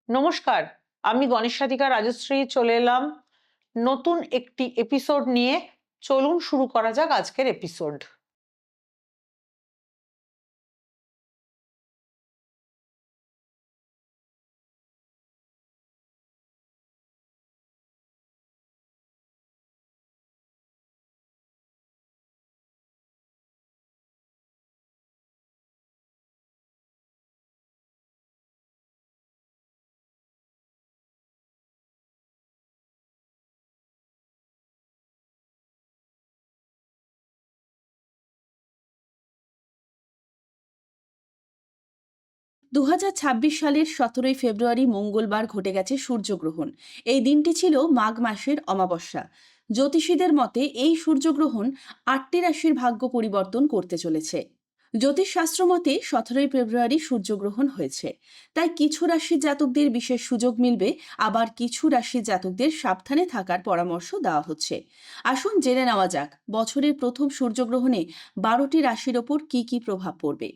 নমস্কার, আমি গণেশ সাধিকা রাজশ্রী চলে এলাম নতুন একটি এপিসোড নিয়ে। চলুন শুরু করা যাক আজকের এপিসোড। 2026 সালের 17ই ফেব্রুয়ারি মঙ্গলবার ঘটে গেছে সূর্যগ্রহণ। এই দিনটি ছিল মাঘ মাসের অমাবস্যা। জ্যোতিষীদের মতে এই সূর্যগ্রহণ 8টি রাশির ভাগ্য পরিবর্তন করতে চলেছে। জ্যোতিষশাস্ত্র মতে 17ই ফেব্রুয়ারি সূর্যগ্রহণ হয়েছে, তাই কিছু রাশির জাতকদের বিশেষ সুযোগ মিলবে, আবার কিছু রাশির জাতকদের সাবধানে থাকার পরামর্শ দেওয়া হচ্ছে। আসুন জেনে নেওয়া যাক বছরের প্রথম সূর্যগ্রহণে 12টি রাশির ওপর কী কী প্রভাব পড়বে।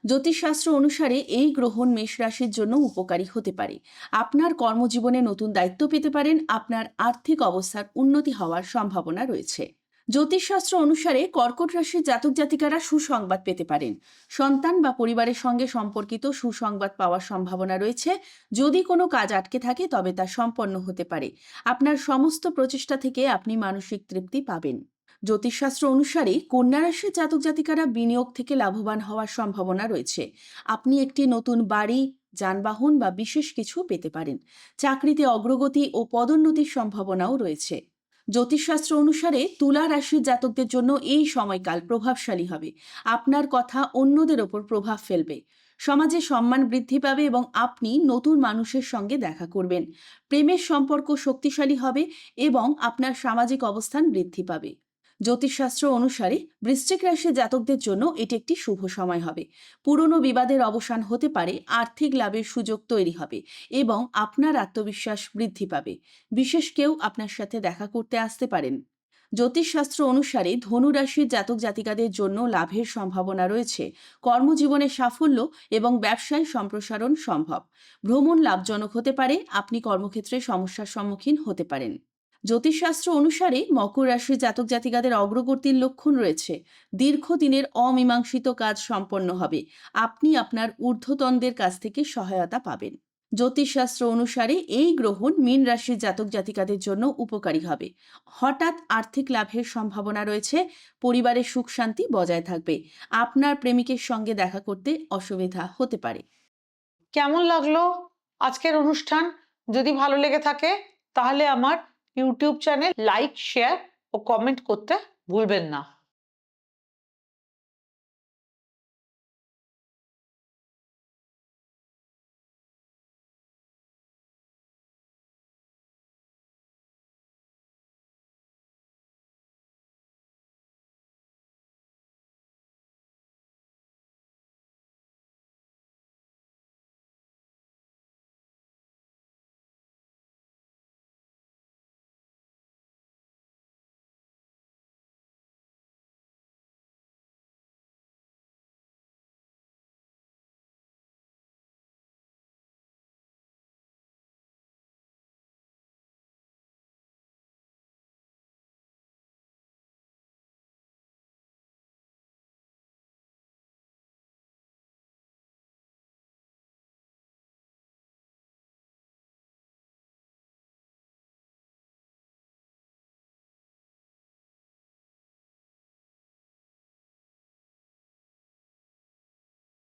জ্যোতিষশাস্ত্র অনুসারে এই গ্রহণ মেষ রাশির জন্য উপকারী হতে পারে। আপনার কর্মজীবনে নতুন দায়িত্ব পেতে পারেন, আপনার আর্থিক অবস্থার উন্নতি হওয়ার সম্ভাবনা রয়েছে। জ্যোতিষশাস্ত্র অনুসারে কর্কট রাশির জাতক জাতিকারা সুসংবাদ পেতে পারেন। সন্তান বা পরিবারের সঙ্গে সম্পর্কিত সুসংবাদ পাওয়ার সম্ভাবনা রয়েছে। যদি কোনো কাজ আটকে থাকে তবে তা সম্পন্ন হতে পারে। আপনার সমস্ত প্রচেষ্টা থেকে আপনি মানসিক তৃপ্তি পাবেন। জ্যোতিষশাস্ত্র অনুসারে কন্যা রাশির জাতক জাতিকারা বিনিয়োগ থেকে লাভবান হওয়ার সম্ভাবনা রয়েছে। আপনি একটি নতুন বাড়ি, যানবাহন বা বিশেষ কিছু পেতে পারেন। চাকরিতে অগ্রগতি ও পদোন্নতির সম্ভাবনাও রয়েছে। জ্যোতিষশাস্ত্র অনুসারে তুলা রাশির জাতকদের জন্য এই সময়কাল প্রভাবশালী হবে। আপনার কথা অন্যদের ওপর প্রভাব ফেলবে। সমাজে সম্মান বৃদ্ধি পাবে এবং আপনি নতুন মানুষের সঙ্গে দেখা করবেন। প্রেমের সম্পর্ক শক্তিশালী হবে এবং আপনার সামাজিক অবস্থান বৃদ্ধি পাবে। জ্যোতিষশাস্ত্র অনুসারে বৃশ্চিক রাশির জাতকদের জন্য এটি একটি শুভ সময় হবে। পুরনো বিবাদের অবসান হতে পারে, আর্থিক লাভের সুযোগ তৈরি হবে এবং আপনার আত্মবিশ্বাস বৃদ্ধি পাবে। বিশেষ কেউ আপনার সাথে দেখা করতে আসতে পারেন। জ্যোতিষশাস্ত্র অনুসারে ধনু রাশির জাতক জাতিকাদের জন্য লাভের সম্ভাবনা রয়েছে। কর্মজীবনে সাফল্য এবং ব্যবসায় সম্প্রসারণ সম্ভব। ভ্রমণ লাভজনক হতে পারে, আপনি কর্মক্ষেত্রে সমস্যার সম্মুখীন হতে পারেন। জ্যোতিষশাস্ত্র অনুসারে মকর রাশির জাতক জাতিকাদের অগ্রগতির লক্ষণ রয়েছে। দীর্ঘদিনের অমীমাংসিত কাজ সম্পন্ন হবে। আপনি আপনার ঊর্ধ্বতনদের কাছ থেকে সহায়তা পাবেন। জ্যোতিষশাস্ত্র অনুসারে এই গ্রহণ মীন রাশির জাতক জাতিকাদের জন্য উপকারী হবে। হঠাৎ আর্থিক লাভের সম্ভাবনা রয়েছে। পরিবারের সুখ শান্তি বজায় থাকবে। আপনার প্রেমিকের সঙ্গে দেখা করতে অসুবিধা হতে পারে। কেমন লাগলো আজকের অনুষ্ঠান? যদি ভালো লেগে থাকে তাহলে আমার ইউটিউব চ্যানেল লাইক, শেয়ার ও কমেন্ট করতে ভুলবেন না।